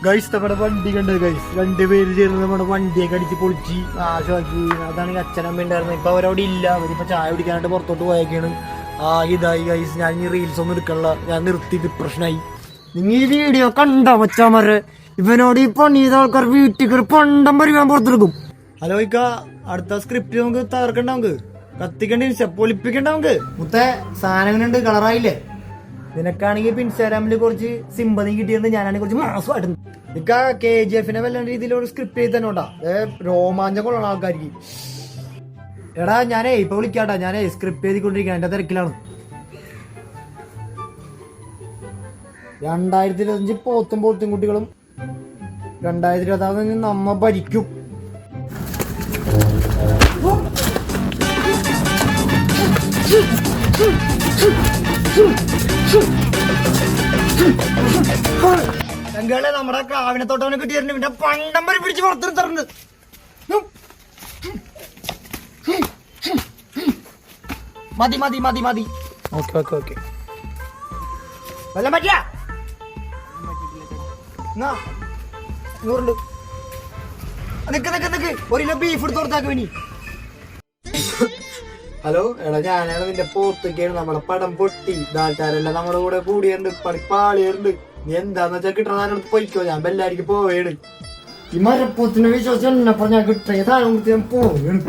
Guys നമ്മുടെ വണ്ടി കണ്ടത് ഗൈസ്, 2 പേര് ചേർന്ന് നമ്മുടെ വണ്ടിയൊക്കെ അടിച്ച് പൊളിച്ച് നാശമാക്കി. അതാണെങ്കിൽ അച്ഛനമ്മ ഉണ്ടായിരുന്നു. ഇപ്പൊ അവരവിടെ ഇല്ല, അവരിപ്പോ ചായ കുടിക്കാനായിട്ട് പുറത്തോട്ട് പോയേക്കാണ്. ഇതായി ഗൈസ്. ഞാൻ ഈ റീൽസ് ഒന്നും എടുക്കണില്ല, ഞാൻ നിർത്തി, ഡിപ്രഷനായി. നിങ്ങൾ ഈ വീഡിയോ കണ്ട മച്ചാമാരെ, ഇവനോട് ഈ പണി ചെയ്ത ആൾക്കാർ വീട്ടിൽ പണ്ടം പരിവാൻ പുറത്തെടുക്കും. ഹലോ ഇക്ക, അടുത്ത സ്ക്രിപ്റ്റ് നമുക്ക് തകർക്കണ്ട, നമുക്ക് കത്തിക്കണ്ട, പൊളിപ്പിക്കണ്ട. നമുക്ക് മുത്തേ സാധനങ്ങളുണ്ട്, കളറായില്ലേ? നിനക്കാണെങ്കിൽ ഇപ്പൊ ഇൻസ്റ്റാഗ്രാമിൽ കുറച്ച് സിമ്പതി കിട്ടിയത്, ഞാനാണെങ്കിൽ കുറച്ച് മാസമായിട്ട്. ഇക്ക KGF വല്ല രീതിയിലൊരു സ്ക്രിപ്റ്റ് ചെയ്ത് തന്നെ ഉണ്ടാ, രോമാഞ്ചം കൊള്ളണം ആൾക്കാർക്ക്. എടാ ഞാനേ ഇപ്പൊ വിളിക്കാട്ടാ, ഞാനേ സ്ക്രിപ്റ്റ് എഴുതിക്കൊണ്ടിരിക്കാൻ, എന്റെ തിരക്കിലാണ്. 2025 പോത്തും കുട്ടികളും 2026 നമ്മ ഭരിക്കും. ഞങ്ങളെ നമ്മുടെ കാവിനെ തൊട്ടവനെ കിട്ടിയിരുന്നു, പിന്നെ പണ്ടം വരെ പിടിച്ച് പുറത്തെടുത്തിട്ടുണ്ട്. മതി മതി മതി മതി. ഓക്കെ ഓക്കെ ഓക്കെ, വല്ലം പറ്റില്ല. 100 നിക്ക് നിക്ക് നിക്ക്, 1 കിലോ ബീഫ് എടുത്ത് കൊടുത്താക്ക് വേണി. ഹലോ എടാ, ഞാനാണ് നിന്റെ പോത്തൊക്കെയാണ്. നമ്മളെ പടം പൊട്ടി, ആൾക്കാരെല്ലാം നമ്മുടെ കൂടെ കൂടിയുണ്ട്, പണിപ്പാളിയുണ്ട്. നീ എന്താന്ന് വെച്ചാൽ കിട്ടണ പൊയ്ക്കോ, ഞാൻ ബെല്ലാരിക്ക് പോവേണ്. ഈ മരപ്പോത്തിനെ വിശ്വസിച്ച് എന്നെ പറഞ്ഞാൽ കിട്ടിയ താരം പോവേണ്.